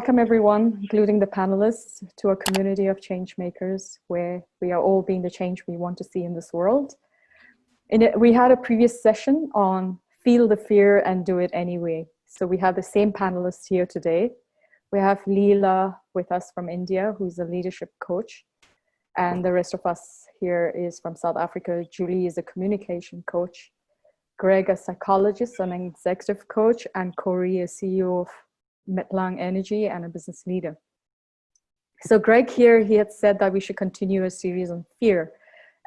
welcome everyone, including the panelists, to a community of change makers where we are all being the change we want to see in this world. We had a previous session on feel the fear and do it anyway. So we have the same panelists here today. We have Leela with us from India, who's a leadership coach. And the rest of us here is from South Africa. Julie is a communication coach. Greg, a psychologist and an executive coach. And Corey, a CEO of Metlang Energy and a business leader. So Greg here, he had said that we should continue a series on fear.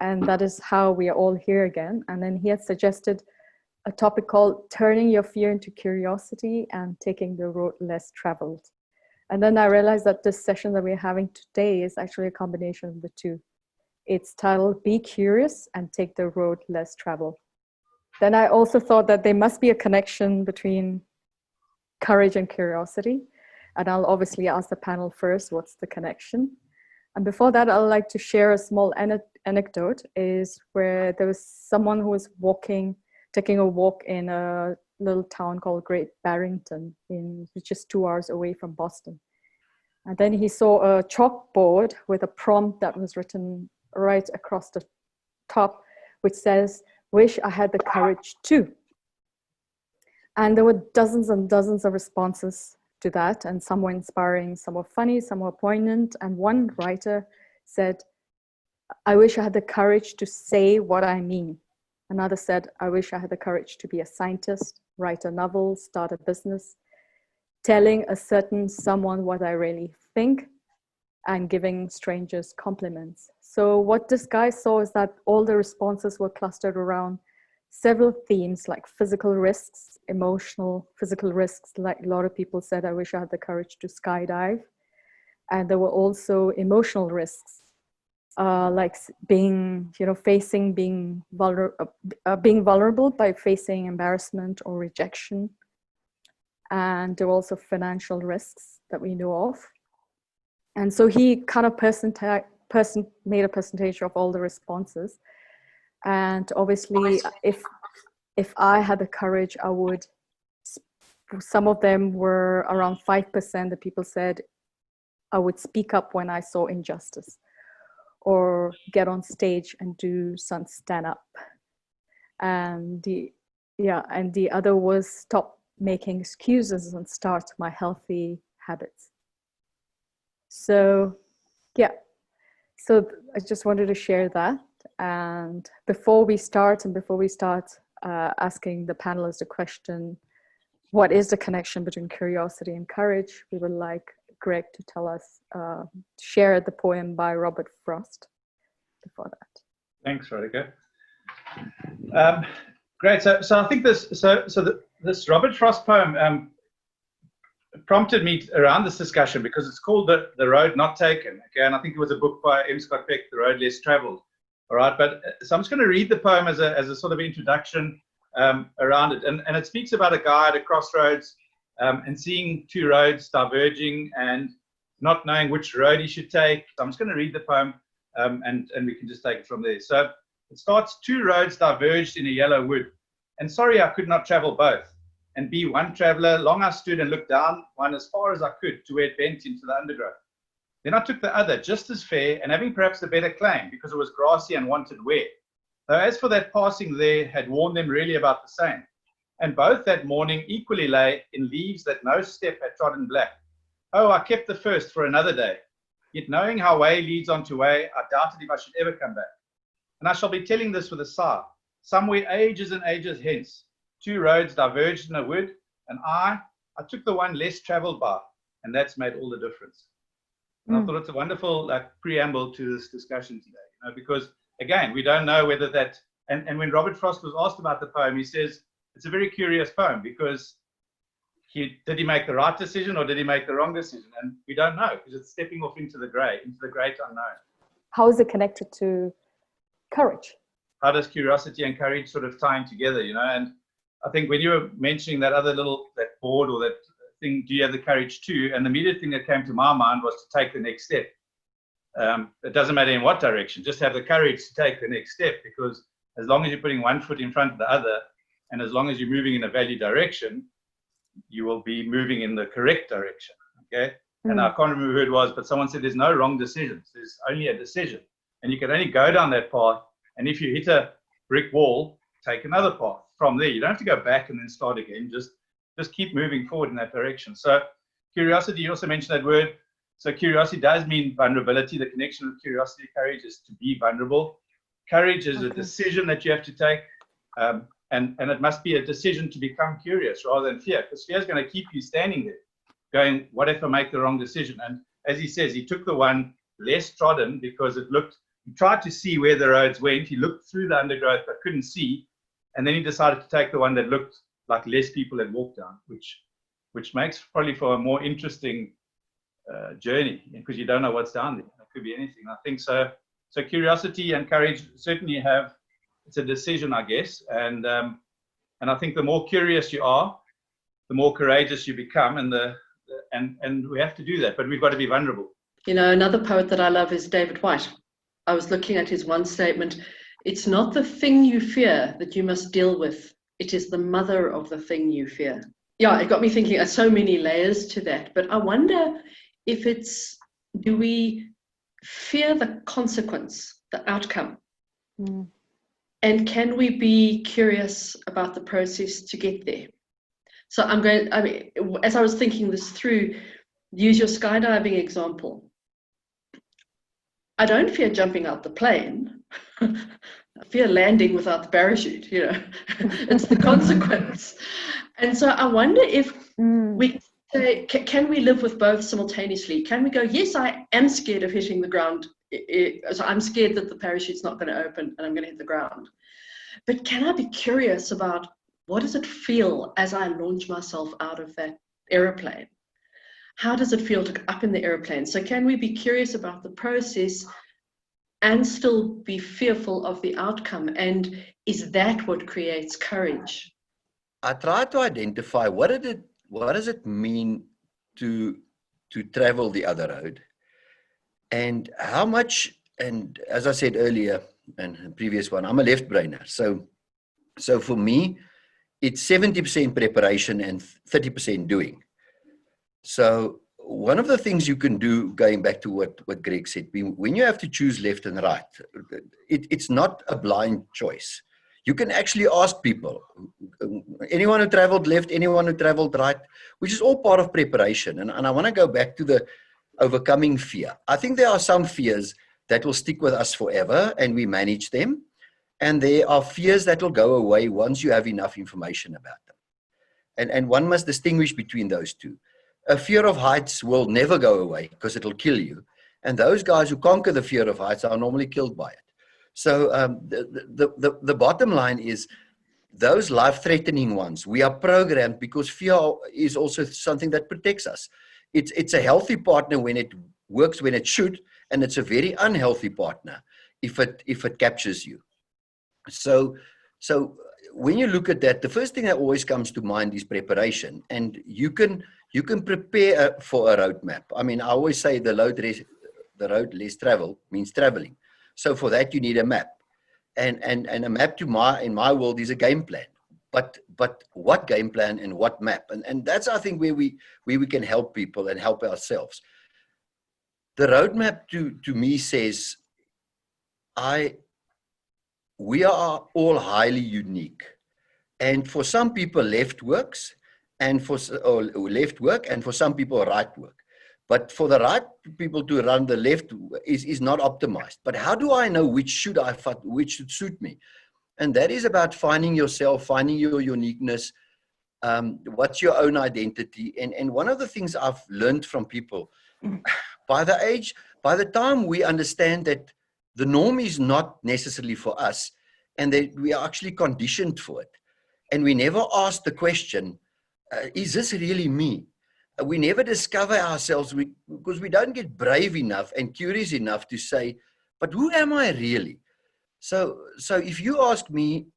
And that is how we are all here again. And then he had suggested a topic called turning your fear into curiosity and taking the road less traveled. And then I realized that this session that we're having today is actually a combination of the two. It's titled Be Curious and Take the Road Less Traveled. Then I also thought that there must be a connection between courage and curiosity. And I'll obviously ask the panel first, what's the connection? And before that, I'd like to share a small anecdote is where there was someone who was taking a walk in a little town called Great Barrington, just 2 hours away from Boston. And then he saw a chalkboard with a prompt that was written right across the top, which says, "Wish I had the courage to." And there were dozens and dozens of responses to that, and some were inspiring, some were funny, some were poignant. And one writer said, "I wish I had the courage to say what I mean." Another said, "I wish I had the courage to be a scientist, write a novel, start a business, telling a certain someone what I really think, and giving strangers compliments." So what this guy saw is that all the responses were clustered around several themes like physical risks, emotional physical risks. Like a lot of people said, "I wish I had the courage to skydive." And there were also emotional risks, like being vulnerable by facing embarrassment or rejection. And there were also financial risks that we know of. And so he kind of made a percentage of all the responses. And obviously, if I had the courage, I would. Some of them were around 5% that people said I would speak up when I saw injustice, or get on stage and do some stand up. And the other was stop making excuses and start my healthy habits. So I just wanted to share that. And before we start asking the panelists a question, what is the connection between curiosity and courage? We would like Greg to tell us, share the poem by Robert Frost before that. Thanks, Radhika. Great. So I think this Robert Frost poem prompted me around this discussion because it's called The Road Not Taken. Okay, and I think it was a book by M. Scott Peck, The Road Less Traveled. All right, but so I'm just going to read the poem as a sort of introduction around it, and it speaks about a guy at a crossroads and seeing two roads diverging and not knowing which road he should take. So I'm just going to read the poem, and we can just take it from there. So it starts: two roads diverged in a yellow wood, and sorry I could not travel both. And be one traveler, long I stood and looked down one as far as I could to where it bent into the undergrowth. Then I took the other, just as fair, and having perhaps a better claim, because it was grassy and wanted wear. Though as for that passing there, had worn them really about the same. And both that morning equally lay in leaves that no step had trodden black. Oh, I kept the first for another day. Yet knowing how way leads on to way, I doubted if I should ever come back. And I shall be telling this with a sigh. Somewhere ages and ages hence, two roads diverged in a wood, and I took the one less traveled by, and that's made all the difference. And I thought it's a wonderful preamble to this discussion today, because again, we don't know whether that, and when Robert Frost was asked about the poem, he says it's a very curious poem because did he make the right decision or did he make the wrong decision? And we don't know because it's stepping off into the great unknown. How is it connected to courage? How does curiosity and courage sort of tie in together, And I think when you were mentioning that board or that thing, do you have the courage to? And the immediate thing that came to my mind was to take the next step. It doesn't matter in what direction, just have the courage to take the next step, because as long as you're putting one foot in front of the other, and as long as you're moving in a value direction, you will be moving in the correct direction. Okay. And I can't remember who it was, but someone said there's no wrong decisions. There's only a decision. And you can only go down that path. And if you hit a brick wall, take another path from there. You don't have to go back and then start again. Just keep moving forward in that direction. So curiosity, you also mentioned that word. So curiosity does mean vulnerability. The connection with curiosity, courage is to be vulnerable. Courage is a decision that you have to take. And it must be a decision to become curious rather than fear, because fear is going to keep you standing there going, what if I make the wrong decision? And as he says, he took the one less trodden because he tried to see where the roads went. He looked through the undergrowth but couldn't see. And then he decided to take the one that looked like less people had walked down, which makes probably for a more interesting journey, because you don't know what's down there. It could be anything. I think so. So curiosity and courage certainly it's a decision, I guess. And I think the more curious you are, the more courageous you become, and we have to do that, but we've got to be vulnerable. You know, another poet that I love is David Whyte. I was looking at his one statement. It's not the thing you fear that you must deal with. It is the mother of the thing you fear. Yeah, it got me thinking, there's so many layers to that, but I wonder if do we fear the consequence, the outcome? And can we be curious about the process to get there? So as I was thinking this through, use your skydiving example. I don't fear jumping out the plane. I fear landing without the parachute, it's the consequence. And so I wonder if we say, can we live with both simultaneously? Can we go, yes, I am scared of hitting the ground. So I'm scared that the parachute's not going to open and I'm going to hit the ground. But can I be curious about what does it feel as I launch myself out of that airplane? How does it feel to go up in the airplane? So can we be curious about the process and still be fearful of the outcome? And is that what creates courage? I try to identify what does it mean to travel the other road, and how much. And as I said earlier and the previous one, I'm a left brainer. So for me, it's 70% preparation and 30% doing. So one of the things you can do, going back to what Greg said, when you have to choose left and right, it's not a blind choice. You can actually ask people, anyone who traveled left, anyone who traveled right, which is all part of preparation. And I want to go back to the overcoming fear. I think there are some fears that will stick with us forever and we manage them. And there are fears that will go away once you have enough information about them. And one must distinguish between those two. A fear of heights will never go away because it'll kill you. And those guys who conquer the fear of heights are normally killed by it. So the bottom line is those life-threatening ones, we are programmed because fear is also something that protects us. It's a healthy partner when it works when it should, and it's a very unhealthy partner if it captures you. So when you look at that, the first thing that always comes to mind is preparation, and you can prepare for a roadmap. I mean, I always say the road less traveled means traveling. So for that you need a map, and a map in my world is a game plan. But what game plan and what map, and that's I think where we can help people and help ourselves. The roadmap to me says we are all highly unique, and for some people left works, and for some people right work. But for the right people to run, the left is not optimized. But how do I know which should suit me? And that is about finding yourself, finding your uniqueness. What's your own identity? And one of the things I've learned from people, by the time we understand that the norm is not necessarily for us, and that we are actually conditioned for it. And we never ask the question, is this really me? We never discover ourselves because we don't get brave enough and curious enough to say, but who am I really? So if you ask me,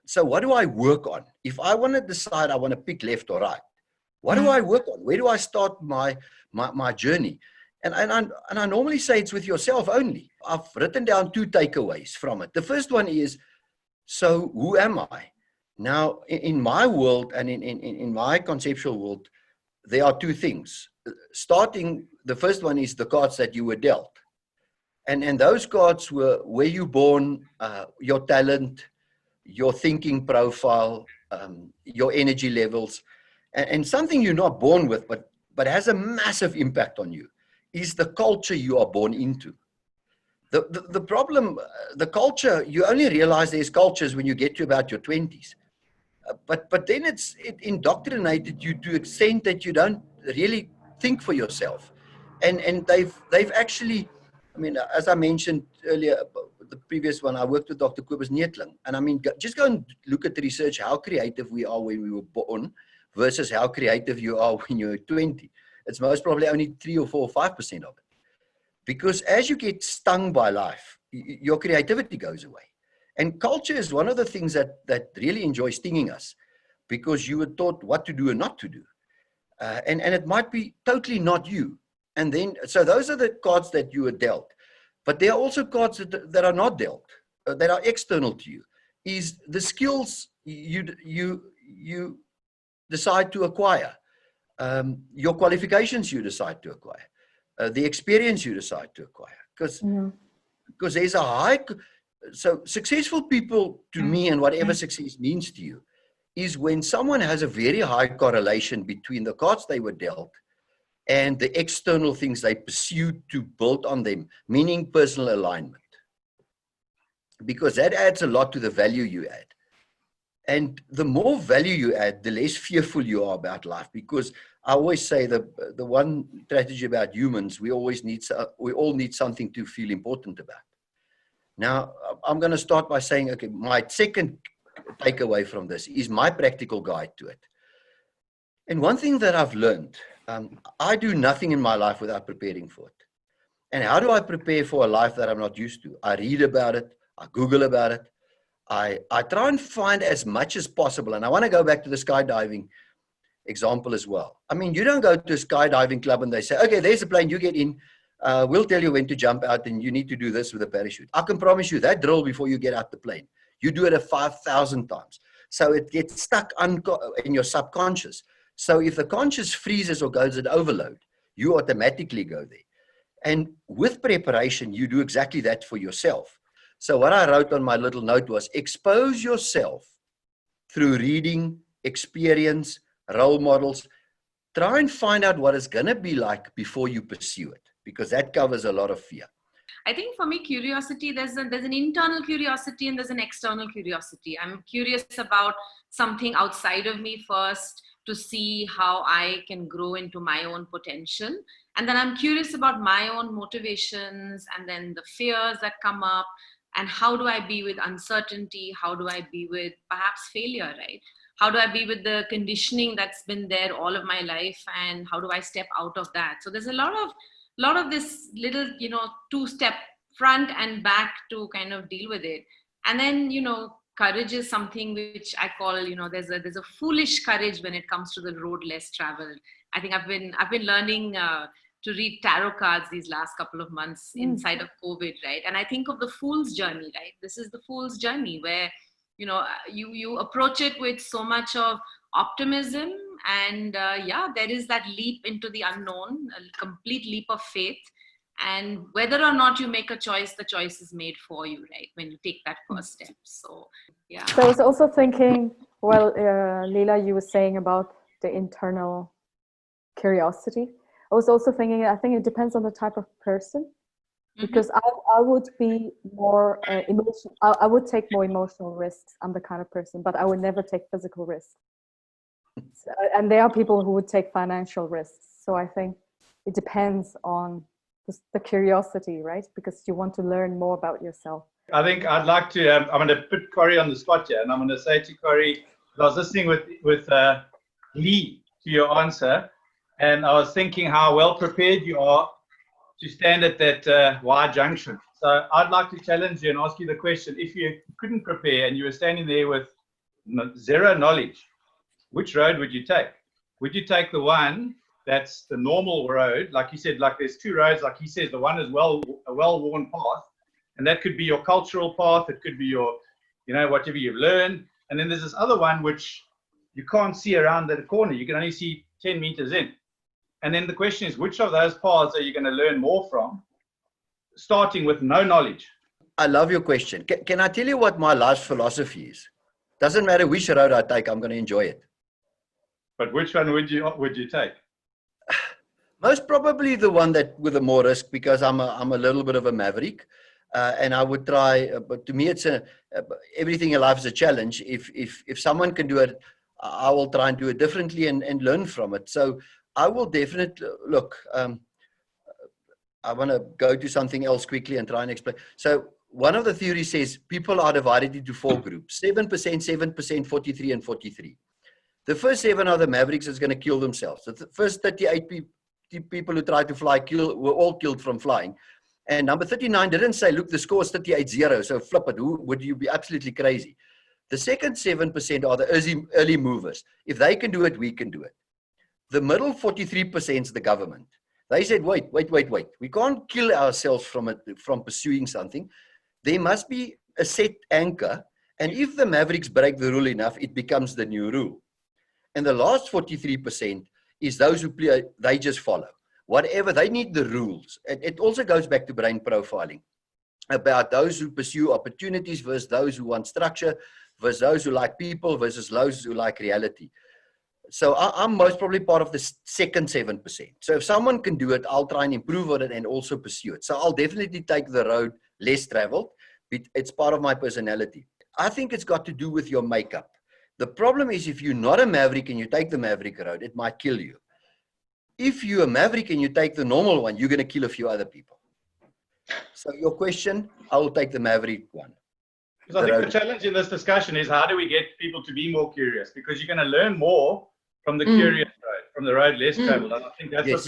so what do I work on? If I want to decide I want to pick left or right, what do I work on? Where do I start my journey? And I normally say it's with yourself only. I've written down 2 takeaways from it. The first one is, so who am I? Now, in my world and in my conceptual world, there are 2 things. starting, the first one is the cards that you were dealt. And those cards were where you born, your talent, your thinking profile, your energy levels, and something you're not born with, but has a massive impact on you, is the culture you are born into. The problem, the culture, you only realize there's cultures when you get to about your 20s. But then it indoctrinated you to the extent that you don't really think for yourself. And they've actually, I mean, as I mentioned earlier, the previous one, I worked with Dr. Kobus Neetling. And I mean, just go and look at the research, how creative we are when we were born versus how creative you are when you're 20. It's most probably only 3 or 4 or 5% of it. Because as you get stung by life, your creativity goes away. And culture is one of the things that really enjoys stinging us, because you were taught what to do and not to do. And it might be totally not you. And then, so those are the cards that you were dealt. But there are also cards that are not dealt, that are external to you, is the skills you decide to acquire, your qualifications you decide to acquire, the experience you decide to acquire. Because there's a high, so successful people, to me, and whatever success means to you, is when someone has a very high correlation between the cards they were dealt and the external things they pursued to build on them, meaning personal alignment. Because that adds a lot to the value you add. And the more value you add, the less fearful you are about life. Because I always say the one strategy about humans, we all need something to feel important about. Now, I'm going to start by saying, okay, my second takeaway from this is my practical guide to it. And one thing that I've learned, I do nothing in my life without preparing for it. And how do I prepare for a life that I'm not used to? I read about it. I Google about it. I try and find as much as possible. And I want to go back to the skydiving example as well. I mean, you don't go to a skydiving club and they say, okay, there's a plane, you get in. We'll tell you when to jump out and you need to do this with a parachute. I can promise you that drill before you get out the plane. You do it 5,000 times. So it gets stuck in your subconscious. So if the conscious freezes or goes at overload, you automatically go there. And with preparation, you do exactly that for yourself. So what I wrote on my little note was, expose yourself through reading, experience, role models. Try and find out what it's going to be like before you pursue it, because that covers a lot of fear. I think for me, curiosity, there's an internal curiosity and there's an external curiosity. I'm curious about something outside of me first to see how I can grow into my own potential. And then I'm curious about my own motivations and then the fears that come up. And how do I be with uncertainty? How do I be with perhaps failure, right? How do I be with the conditioning that's been there all of my life? And how do I step out of that? So there's a lot of this little, two-step front and back to kind of deal with it. And then, courage is something which I call, there's a foolish courage when it comes to the road less traveled. I think I've been learning to read tarot cards these last couple of months inside of COVID, right? And I think of the fool's journey, right? This is the fool's journey where, you approach it with so much of optimism and there is that leap into the unknown, a complete leap of faith. And whether or not you make a choice, the choice is made for you, right? When you take that first step. So, yeah. So I was also thinking, well, Leela, you were saying about the internal curiosity. I was also thinking, I think it depends on the type of person, because I would be more emotional. I would take more emotional risks. I'm the kind of person, but I would never take physical risks. So, and there are people who would take financial risks. So I think it depends on the curiosity, right? Because you want to learn more about yourself. I think I'd like to, I'm going to put Corey on the spot here, and I'm going to say to Corey, I was listening with Lee to your answer, and I was thinking how well prepared you are to stand at that Y junction. So I'd like to challenge you and ask you the question, if you couldn't prepare and you were standing there with zero knowledge, which road would you take? Would you take the one that's the normal road, like you said, like there's two roads, like he says, the one is a well-worn path, and that could be your cultural path, it could be your, whatever you've learned, and then there's this other one which you can't see around the corner, you can only see 10 meters in. And then the question is, which of those paths are you going to learn more from, starting with no knowledge? I love your question. Can I tell you what my life's philosophy is? Doesn't matter which road I take, I'm going to enjoy it. But which one would you take? Most probably the one that with the more risk, because I'm a little bit of a maverick, and I would try. But to me, it's everything in life is a challenge. If someone can do it, I will try and do it differently and learn from it. So I will definitely look. I want to go to something else quickly and try and explain. So one of the theories says people are divided into 4 groups: 7%, 43, and 43. The first 7 are the mavericks that's going to kill themselves. The first 38 people who tried to fly were all killed from flying. And number 39 didn't say, look, the score is 38-0, so flip it. Would you be absolutely crazy? The second 7% are the early movers. If they can do it, we can do it. The middle 43% is the government. They said, wait. We can't kill ourselves from pursuing something. There must be a set anchor. And if the mavericks break the rule enough, it becomes the new rule. And the last 43% is those who play, they just follow. Whatever, they need the rules. And it also goes back to brain profiling, about those who pursue opportunities versus those who want structure, versus those who like people versus those who like reality. So I'm most probably part of the second 7%. So if someone can do it, I'll try and improve on it and also pursue it. So I'll definitely take the road less traveled. It's part of my personality. I think it's got to do with your makeup. The problem is if you're not a maverick and you take the maverick road, it might kill you. If you're a maverick and you take the normal one, you're going to kill a few other people. So your question, I will take the maverick one. Because I think the challenge in this discussion is how do we get people to be more curious? Because you're going to learn more from the curious road, from the road less traveled. And I think that's what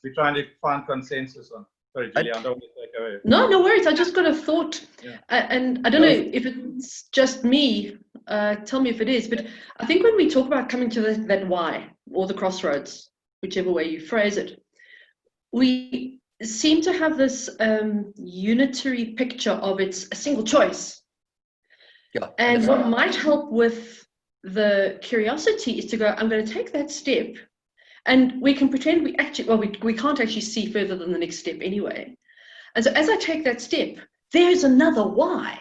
we're trying to find consensus on. Sorry, Julia, I don't want to take away. No worries. I just got a thought. Yeah. And I don't know if it's just me. Tell me if it is. But I think when we talk about coming to that why or the crossroads, whichever way you phrase it, we seem to have this unitary picture of it's a single choice. Yeah. And what might help with the curiosity is to go, I'm going to take that step, and we can pretend we can't actually see further than the next step anyway. And so as I take that step, there's another why.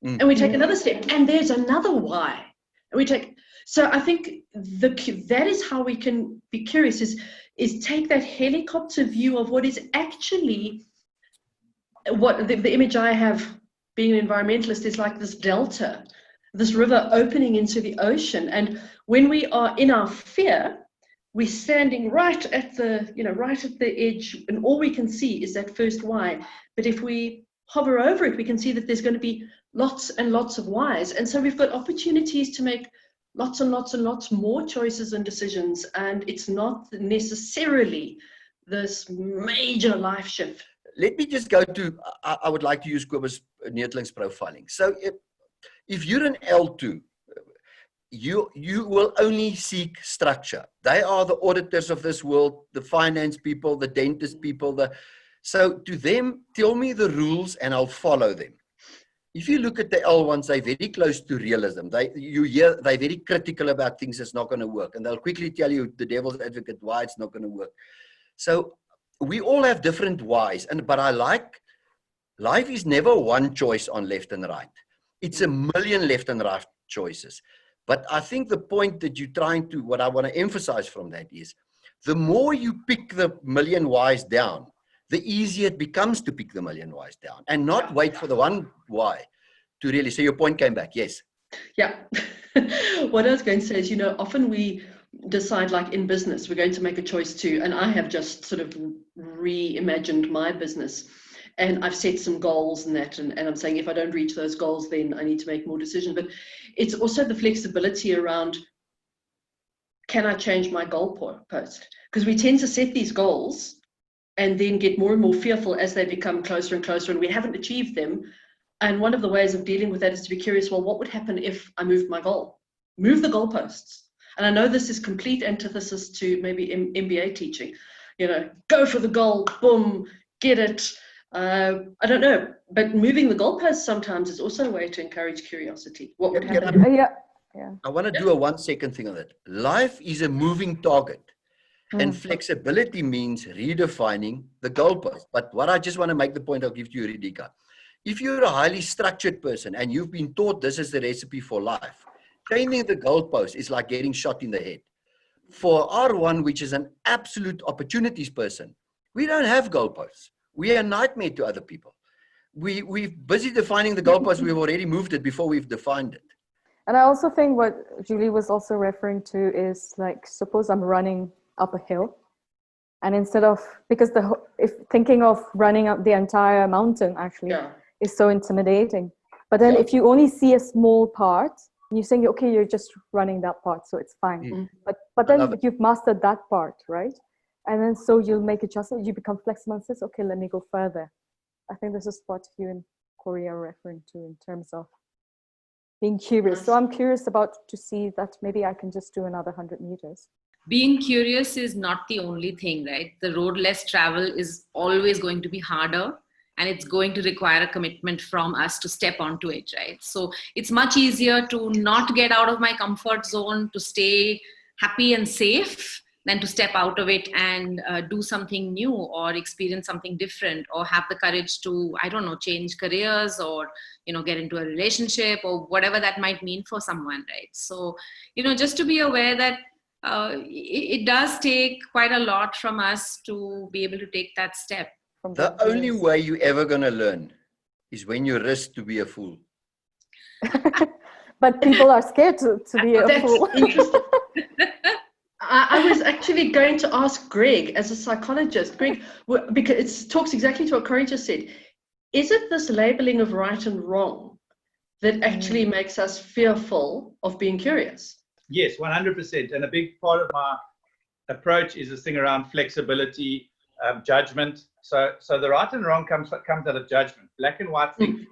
And we take another step, and there's another why. And we take, so I think that is how we can be curious, is take that helicopter view of what is actually, what the image I have being an environmentalist is like this delta, this river opening into the ocean. And when we are in our fear, we're standing right at the edge, and all we can see is that first why. But if we hover over it, we can see that there's going to be lots and lots of whys. And so we've got opportunities to make lots and lots and lots more choices and decisions. And it's not necessarily this major life shift. Let me just go to, I would like to use Kobus Neertling's profiling. So if you're an L2, you will only seek structure. They are the auditors of this world, the finance people, the dentist people. So to them, tell me the rules and I'll follow them. If you look at the L1s, they're very close to realism. They're very critical about things that's not going to work. And they'll quickly tell you, the devil's advocate, why it's not going to work. So we all have different whys. But I like, life is never one choice on left and right. It's a million left and right choices. But I think the point that you're trying to, what I want to emphasize from that is, the more you pick the million whys down, the easier it becomes to pick the million whys down and not wait for the one why to really. So your point came back, yes. Yeah. What I was going to say is, often we decide, like in business, we're going to make a choice too. And I have just sort of reimagined my business. And I've set some goals and that, and I'm saying if I don't reach those goals, then I need to make more decisions. But it's also the flexibility around, can I change my goal post? Because we tend to set these goals and then get more and more fearful as they become closer and closer, and we haven't achieved them. And one of the ways of dealing with that is to be curious, well, what would happen if I moved my goal? Move the goalposts. And I know this is complete antithesis to maybe MBA teaching. Go for the goal, boom, get it. I don't know, but moving the goalposts sometimes is also a way to encourage curiosity. What would happen? Yeah. I want to do a 1 second thing on that. Life is a moving target. And flexibility means redefining the goalpost. But what I just want to make the point I'll give to you, Ridika. If you're a highly structured person and you've been taught this is the recipe for life, changing the goalpost is like getting shot in the head. For R1, which is an absolute opportunities person, we don't have goalposts. We are a nightmare to other people. We're busy defining the goalpost. We've already moved it before we've defined it. And I also think what Julie was also referring to is like, suppose I'm running up a hill, and instead of, because if thinking of running up the entire mountain actually is so intimidating. But then if you only see a small part, and you're saying, okay, you're just running that part, so it's fine. But then you've mastered that part, right? And then so you'll make adjustments, you become flexible and says, okay, let me go further. I think this is what you and Corey are referring to in terms of being curious. So I'm curious to see that maybe I can just do another 100 meters. Being curious is not the only thing, right? The road less travel is always going to be harder, and it's going to require a commitment from us to step onto it, right? So it's much easier to not get out of my comfort zone, to stay happy and safe, than to step out of it and do something new or experience something different, or have the courage to, I don't know, change careers, or, you know, get into a relationship, or whatever that might mean for someone, right? So, you know, just to be aware that it does take quite a lot from us to be able to take that step. The only way you're ever going to learn is when you risk to be a fool. But people are scared to be a fool. Interesting. I was actually going to ask Greg, as a psychologist, Greg, because it talks exactly to what Corey just said. Is it this labeling of right and wrong that actually makes us fearful of being curious? Yes, 100%. And a big part of my approach is this thing around flexibility, judgment. So the right and wrong comes out of judgment, black and white thinking.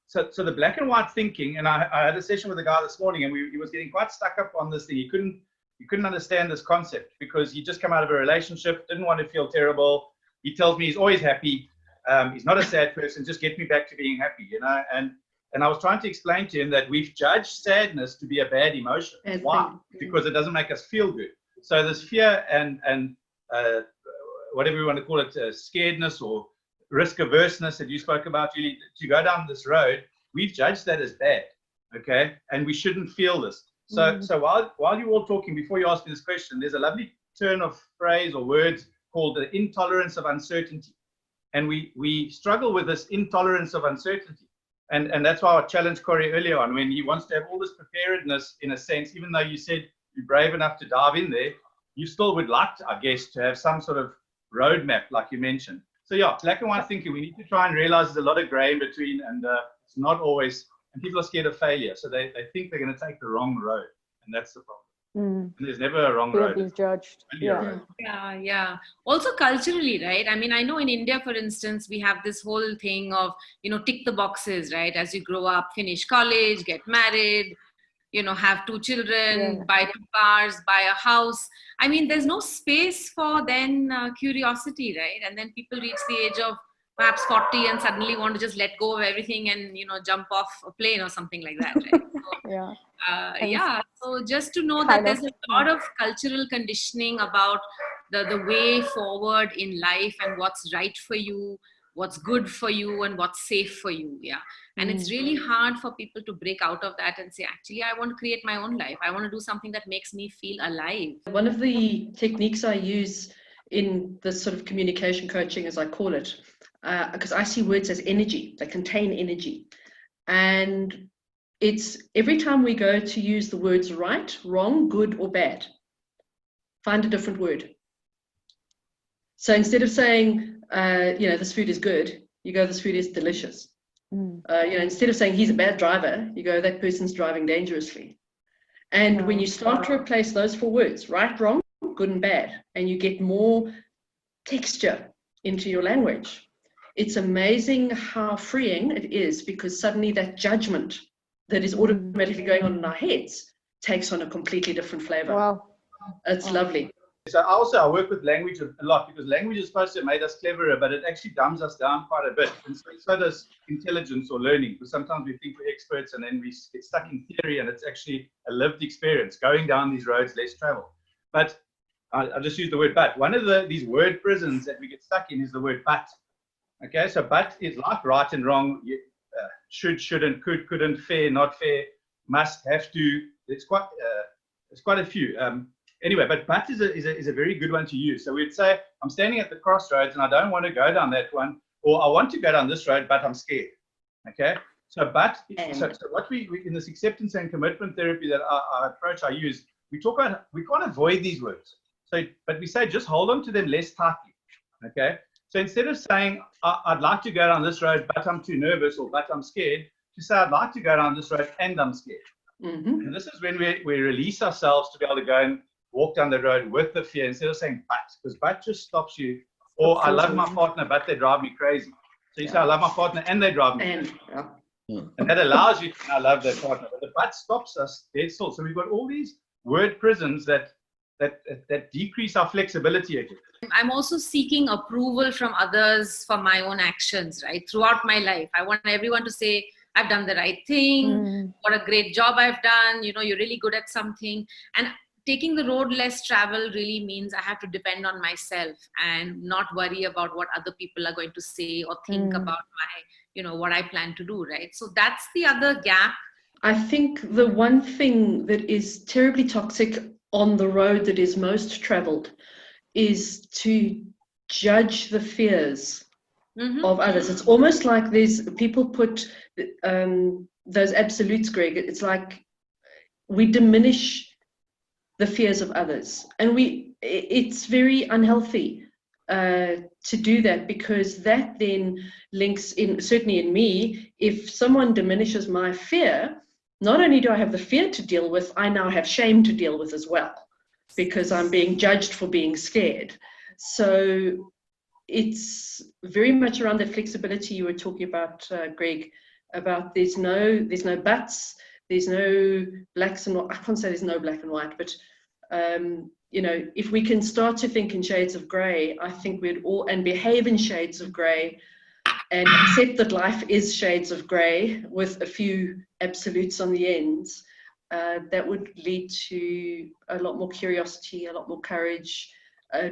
So the black and white thinking, and I had a session with a guy this morning, and he was getting quite stuck up on this thing. He couldn't understand this concept because he just come out of a relationship, didn't want to feel terrible. He tells me he's always happy. He's not a sad person. Just get me back to being happy, you know. And I was trying to explain to him that we've judged sadness to be a bad emotion. Why? Because it doesn't make us feel good. So this fear and whatever we want to call it, scaredness or risk averseness that you spoke about, Julie, to go down this road, we've judged that as bad, okay? And we shouldn't feel this. So while you're all talking, before you ask me this question, there's a lovely turn of phrase or words called the intolerance of uncertainty. And we struggle with this intolerance of uncertainty. And that's why I challenged Corey earlier on, when he wants to have all this preparedness, in a sense, even though you said you're brave enough to dive in there, you still would like to, I guess, to have some sort of roadmap, like you mentioned. So yeah, black and white thinking, we need to try and realize there's a lot of gray in between, and it's not always, and people are scared of failure. So they think they're going to take the wrong road, and that's the problem. And there's never a wrong road. Being judged. Yeah. Also culturally, right? I mean, I know in India, for instance, we have this whole thing of, you know, tick the boxes, right? As you grow up, finish college, get married, you know, have 2 children, buy 2 cars, buy a house. I mean, there's no space for then curiosity, right? And then people reach the age of perhaps 40 and suddenly want to just let go of everything and, you know, jump off a plane or something like that, right? So just to know that there's a lot of cultural conditioning about the way forward in life and what's right for you, what's good for you, and what's safe for you. And it's really hard for people to break out of that and say, actually, I want to create my own life. I want to do something that makes me feel alive. One of the techniques I use in this sort of communication coaching, as I call it, because I see words as energy, they contain energy. And it's every time we go to use the words right, wrong, good, or bad, find a different word. So instead of saying, you know, this food is good, you go, this food is delicious. You know, instead of saying he's a bad driver, you go, that person's driving dangerously. And when you start to replace those 4 words, right, wrong, good, and bad, and you get more texture into your language, it's amazing how freeing it is, because suddenly that judgment that is automatically going on in our heads takes on a completely different flavor. Wow. It's lovely. So I work with language a lot, because language is supposed to have made us cleverer, but it actually dumbs us down quite a bit. And so does intelligence or learning, because sometimes we think we're experts and then we get stuck in theory, and it's actually a lived experience, going down these roads less traveled. But I'll just use the word but. One of these word prisons that we get stuck in is the word but. Okay, so but is like right and wrong, should, shouldn't, could, couldn't, fair, not fair, must, have to. It's quite a few. Anyway, but is a very good one to use. So we'd say, I'm standing at the crossroads and I don't want to go down that one, or I want to go down this road, but I'm scared. Okay, so so what we in this acceptance and commitment therapy that our approach I use, we talk about, we can't avoid these words. So, but we say just hold on to them less tightly. Okay, so instead of saying I'd like to go down this road, but I'm too nervous, or but I'm scared, to say I'd like to go down this road and I'm scared. Mm-hmm. And this is when we release ourselves to be able to go and walk down the road with the fear instead of saying but, because but just stops you. Or I love my partner, but they drive me crazy. So you say I love my partner and they drive me crazy. And that allows you to now love that partner. But the but stops us dead still. So we've got all these word prisons that decrease our flexibility again. I'm also seeking approval from others for my own actions, right? Throughout my life, I want everyone to say, I've done the right thing, what a great job I've done, you know, you're really good at something. And taking the road less traveled really means I have to depend on myself and not worry about what other people are going to say or think about my, you know, what I plan to do, right? So that's the other gap. I think the one thing that is terribly toxic on the road that is most traveled is to judge the fears of others. It's almost like there's people put those absolutes, Greg. It's like we diminish the fears of others, and it's very unhealthy to do that, because that then links in, certainly in me, if someone diminishes my fear, not only do I have the fear to deal with, I now have shame to deal with as well, because I'm being judged for being scared. So it's very much around the flexibility you were talking about, Greg, about there's no buts, there's no blacks and white. I can't say there's no black and white, but you know, if we can start to think in shades of grey, I think we'd all, and behave in shades of grey, and accept that life is shades of grey with a few absolutes on the ends, that would lead to a lot more curiosity, a lot more courage.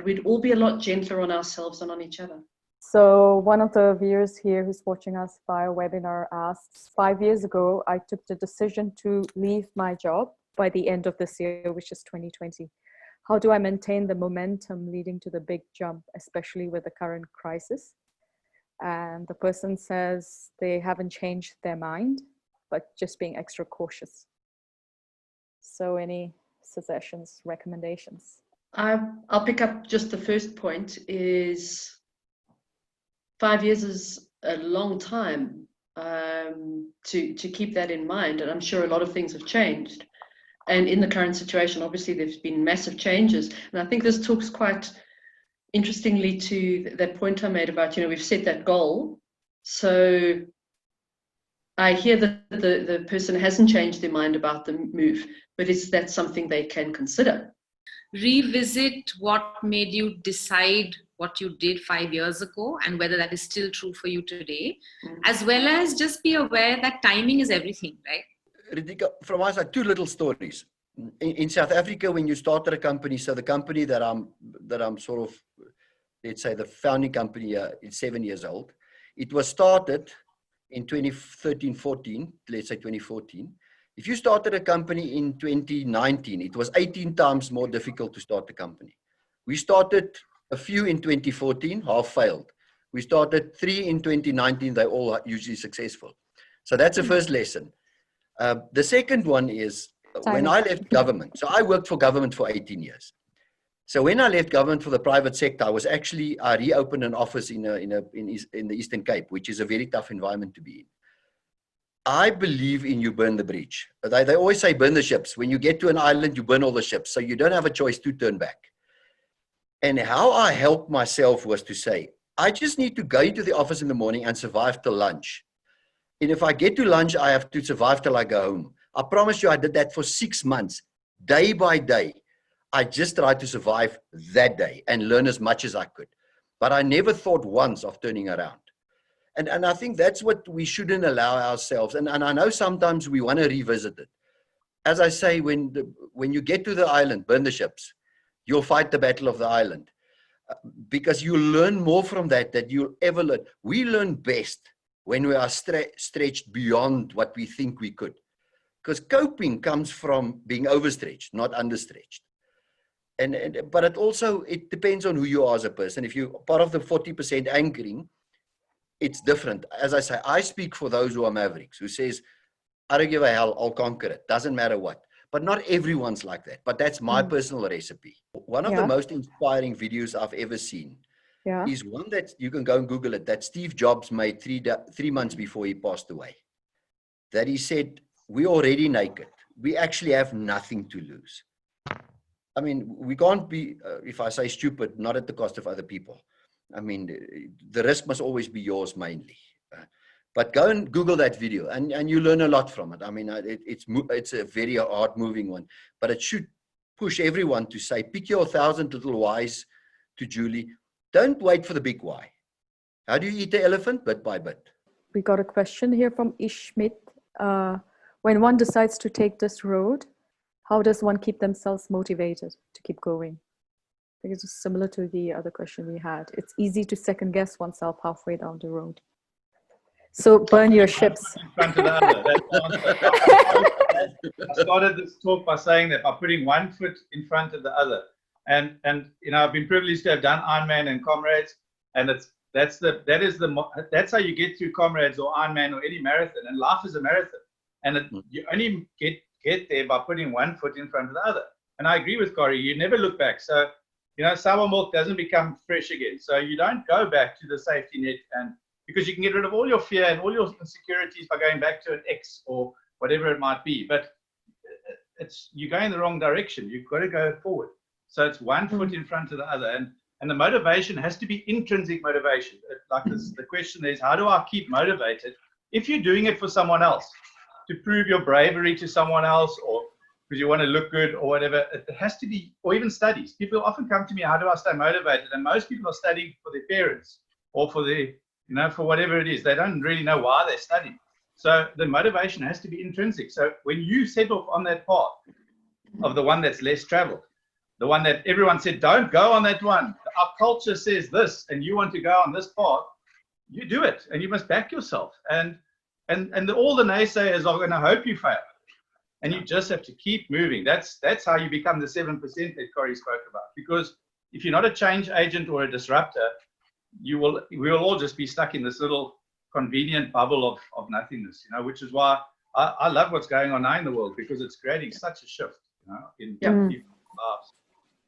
We'd all be a lot gentler on ourselves and on each other. So one of the viewers here who's watching us via webinar asks, 5 years ago, I took the decision to leave my job by the end of this year, which is 2020. How do I maintain the momentum leading to the big jump, especially with the current crisis? And the person says they haven't changed their mind, but just being extra cautious. So any suggestions, recommendations? I'll pick up just the first point. Is 5 years is a long time to keep that in mind, and I'm sure a lot of things have changed. And in the current situation, obviously, there's been massive changes. And I think this talks quite interestingly to that point I made about, you know, we've set that goal. So I hear that the person hasn't changed their mind about the move, but is that something they can consider? Revisit what made you decide what you did 5 years ago and whether that is still true for you today, as well as just be aware that timing is everything, right? Ritika, from my side, two little stories. In South Africa, when you started a company, so the company that I'm sort of, let's say the founding company is 7 years old. It was started in 2013, 14, let's say 2014. If you started a company in 2019, it was 18 times more difficult to start a company. We started a few in 2014, half failed. We started 3 in 2019, they're all usually successful. So that's the first lesson. The second one is when I left government. So I worked for government for 18 years. So when I left government for the private sector, I reopened an office in the Eastern Cape, which is a very tough environment to be in. I believe in you burn the bridge. They always say burn the ships. When you get to an island, you burn all the ships. So you don't have a choice to turn back. And how I helped myself was to say, I just need to go into the office in the morning and survive till lunch. And if I get to lunch, I have to survive till I go home. I promise you, I did that for 6 months, day by day. I just tried to survive that day and learn as much as I could. But I never thought once of turning around. And I think that's what we shouldn't allow ourselves. And I know sometimes we want to revisit it. As I say, when you get to the island, burn the ships. you'll fight the battle of the island. Because you learn more from that than you'll ever learn. We learn best when we are stretched beyond what we think we could. Because coping comes from being overstretched, not understretched. But it depends on who you are as a person. If you're part of the 40% anchoring, it's different. As I say, I speak for those who are mavericks, who says, I don't give a hell, I'll conquer it. Doesn't matter what. But not everyone's like that. But that's my personal recipe. One of the most inspiring videos I've ever seen is one that you can go and Google it, that Steve Jobs made 3 months before he passed away. That he said, we're already naked. We actually have nothing to lose. I mean, we can't be, if I say stupid, not at the cost of other people. I mean, the risk must always be yours mainly. But go and Google that video and you learn a lot from it. I mean, it's a very hard moving one, but it should push everyone to say, pick your 1,000 little whys to Julie. Don't wait for the big why. How do you eat the elephant? Bit by bit. We got a question here from Ishmit. When one decides to take this road, how does one keep themselves motivated to keep going? I think it's similar to the other question we had. It's easy to second guess oneself halfway down the road. So burn your ships. In front of the other. I started this talk by saying that by putting one foot in front of the other. And you know, I've been privileged to have done Ironman and Comrades, and that's how you get through Comrades or Ironman or any marathon. And life is a marathon, and you only get there by putting one foot in front of the other. And I agree with Corey. You never look back. So you know, sour milk doesn't become fresh again. So you don't go back to the safety net, and because you can get rid of all your fear and all your insecurities by going back to an X or whatever it might be. But you're going the wrong direction. You've got to go forward. So it's one foot in front of the other. And the motivation has to be intrinsic motivation. Like this, the question is, how do I keep motivated? If you're doing it for someone else, to prove your bravery to someone else, or because you want to look good or whatever, it has to be, or even studies. People often come to me, how do I stay motivated? And most people are studying for their parents or for their, you know, for whatever it is. They don't really know why they're studying. So the motivation has to be intrinsic. So when you set off on that path of the one that's less traveled, the one that everyone said, don't go on that one. Our culture says this, and you want to go on this path, you do it, and you must back yourself. And all the naysayers are going to hope you fail. And you just have to keep moving. That's how you become the 7% that Corey spoke about. Because if you're not a change agent or a disruptor, we will all just be stuck in this little convenient bubble of nothingness, you know, which is why I love what's going on now in the world, because it's creating such a shift, you know, in people's lives.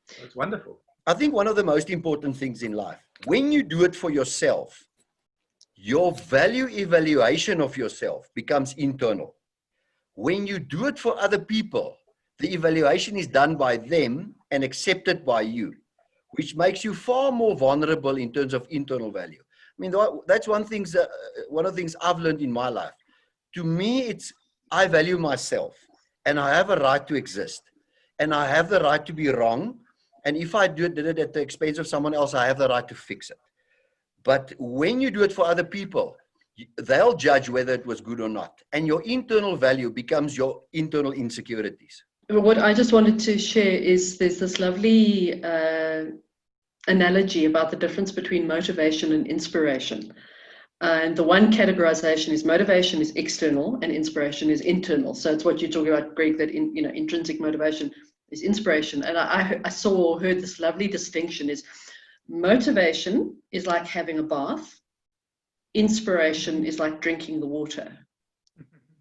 So it's wonderful. I think one of the most important things in life, when you do it for yourself, your value evaluation of yourself becomes internal. When you do it for other people, the evaluation is done by them and accepted by you, which makes you far more vulnerable in terms of internal value. I mean, that's one of the things I've learned in my life. To me, I value myself, and I have a right to exist, and I have the right to be wrong. And if I did it at the expense of someone else, I have the right to fix it. But when you do it for other people, they'll judge whether it was good or not. And your internal value becomes your internal insecurities. What I just wanted to share is there's this lovely analogy about the difference between motivation and inspiration. And the one categorization is motivation is external and inspiration is internal. So it's what you're talking about, Greg, that intrinsic motivation is inspiration. And I saw or heard this lovely distinction is motivation is like having a bath. Inspiration is like drinking the water.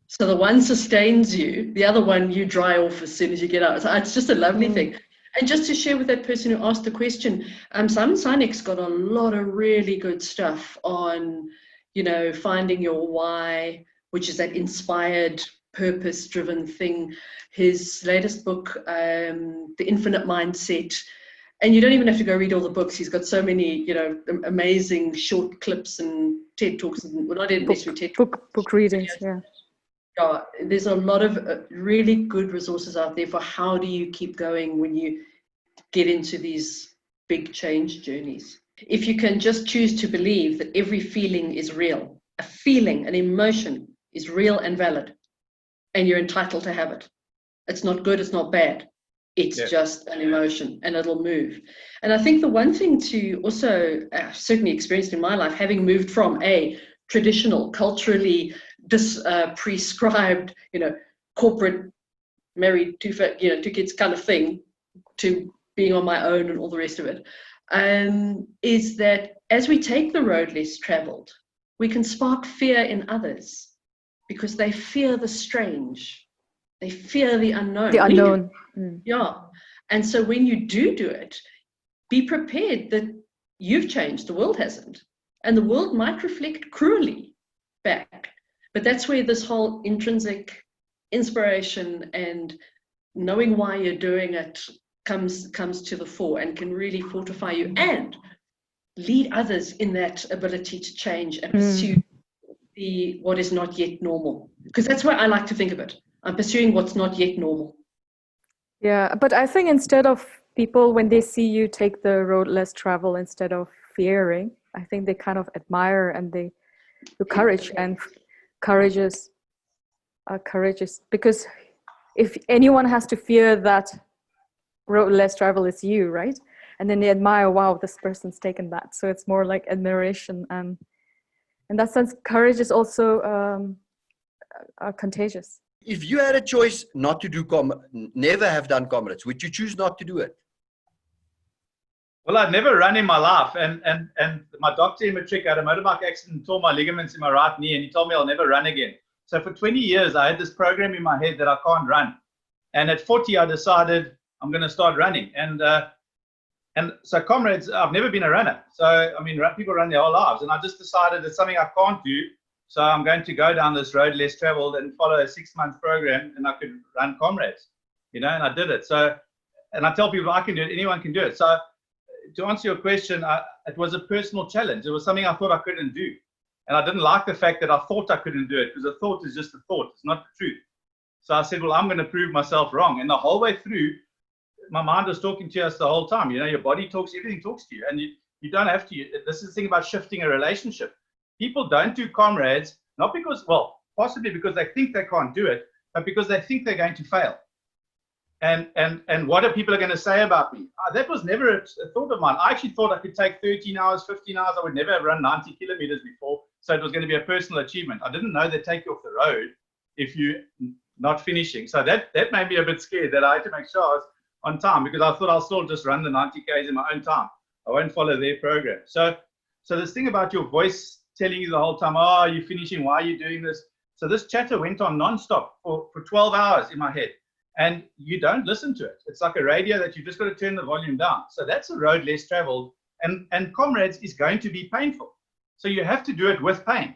So the one sustains you, the other one you dry off as soon as you get out. So it's just a lovely thing. And just to share with that person who asked the question, Simon Sinek's got a lot of really good stuff on, you know, finding your why, which is that inspired, purpose-driven thing. His latest book, The Infinite Mindset. And you don't even have to go read all the books. He's got so many, you know, amazing short clips and TED Talks. Well, not necessarily TED Talks. Book readings, yeah. There's a lot of really good resources out there for how do you keep going when you get into these big change journeys. If you can just choose to believe that every feeling is real, a feeling, an emotion is real and valid, and you're entitled to have it. It's not good, it's not bad. It's Yeah. just an emotion, and it'll move. And I think the one thing to also certainly experienced in my life, having moved from a traditional, culturally prescribed, corporate, married, two kids kind of thing, to being on my own and all the rest of it, is that as we take the road less traveled, we can spark fear in others because they fear the strange. They fear the unknown. The unknown. Mm. Yeah. And so when you do it, be prepared that you've changed, the world hasn't. And the world might reflect cruelly back. But that's where this whole intrinsic inspiration and knowing why you're doing it comes to the fore and can really fortify you and lead others in that ability to change and pursue what is not yet normal. Because that's where I like to think of it. I'm pursuing what's not yet normal. Yeah, but I think instead of people, when they see you take the road less travel, instead of fearing, I think they kind of admire and they do courage, and courage is because if anyone has to fear that road less travel, is you, right? And then they admire, wow, this person's taken that. So it's more like admiration, and in that sense, courage is also contagious. If you had a choice not to do never have done comrades, would you choose not to do it? Well, I'd never run in my life, and my doctor in Matric had a motorbike accident and tore my ligaments in my right knee, and he told me I'll never run again. So for 20 years, I had this program in my head that I can't run. And at 40, I decided I'm going to start running. And so comrades, I've never been a runner. So, I mean, people run their whole lives, and I just decided it's something I can't do. So I'm going to go down this road less traveled and follow a 6-month program, and I could run comrades, and I did it. So, and I tell people I can do it, anyone can do it. So to answer your question, it was a personal challenge. It was something I thought I couldn't do. And I didn't like the fact that I thought I couldn't do it, because a thought is just a thought. It's not the truth. So I said, well, I'm going to prove myself wrong. And the whole way through, my mind was talking to us the whole time. Your body talks, everything talks to you. And you don't have to. This is the thing about shifting a relationship. People don't do comrades, not because, well, possibly because they think they can't do it, but because they think they're going to fail. And what are people going to say about me? That was never a thought of mine. I actually thought I could take 13 hours, 15 hours. I would never have run 90 kilometers before. So it was going to be a personal achievement. I didn't know they'd take you off the road if you're not finishing. So that made me a bit scared, that I had to make sure I was on time, because I thought I'll still just run the 90 Ks in my own time. I won't follow their program. So this thing about your voice telling you the whole time, oh, you're finishing, why are you doing this? So this chatter went on nonstop for 12 hours in my head. And you don't listen to it. It's like a radio that you've just got to turn the volume down. So that's a road less traveled. And comrades is going to be painful. So you have to do it with pain.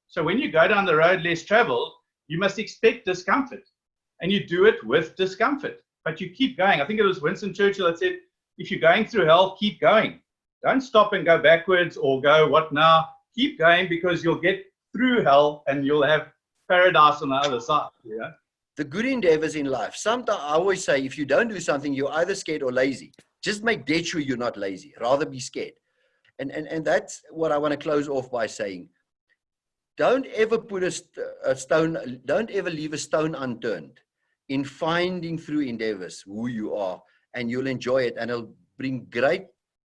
So when you go down the road less traveled, you must expect discomfort. And you do it with discomfort. But you keep going. I think it was Winston Churchill that said, if you're going through hell, keep going. Don't stop and go backwards or go, what now? Keep going, because you'll get through hell and you'll have paradise on the other side. Yeah. The good endeavors in life. Sometimes I always say, if you don't do something, you're either scared or lazy. Just make dead sure you're not lazy. Rather be scared. And that's what I want to close off by saying. Don't ever put a stone, don't ever leave a stone unturned in finding through endeavors who you are, and you'll enjoy it. And it'll bring great,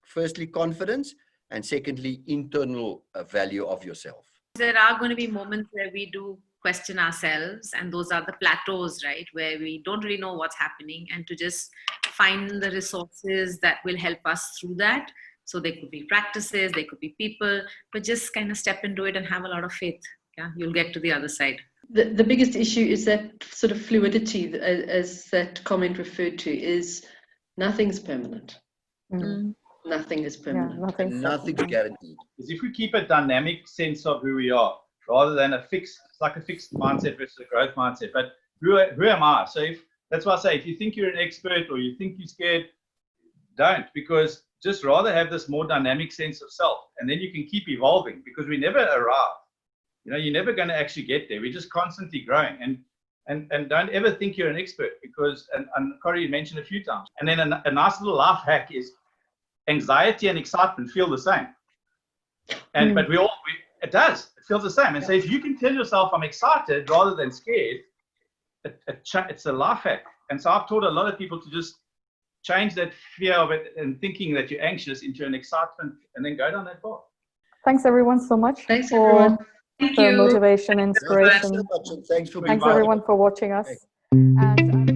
firstly, confidence, and secondly, internal value of yourself. There are going to be moments where we do question ourselves, and those are the plateaus, right, where we don't really know what's happening, and to just find the resources that will help us through that. So they could be practices, they could be people, but just kind of step into it and have a lot of faith. Yeah, you'll get to the other side. The biggest issue is that sort of fluidity, as that comment referred to, is nothing's permanent. Mm. Nothing is permanent. Yeah, Nothing's guaranteed. Is if we keep a dynamic sense of who we are, rather than it's like a fixed mindset versus a growth mindset. But who am I? So that's why I say, if you think you're an expert or you think you're scared, don't, because just rather have this more dynamic sense of self, and then you can keep evolving, because we never arrive. You're never going to actually get there. We're just constantly growing, and don't ever think you're an expert, because, and Corey mentioned a few times. And then a nice little life hack is anxiety and excitement feel the same. And but it does. It feels the same. And so if you can tell yourself I'm excited rather than scared, it's a life hack. And so I've taught a lot of people to just change that fear of it and thinking that you're anxious into an excitement, and then go down that path. Thanks everyone so much Thanks, for everyone. Thank the you. motivation, Thanks inspiration. so much, and thanks for being Thanks part of everyone it. for watching us. And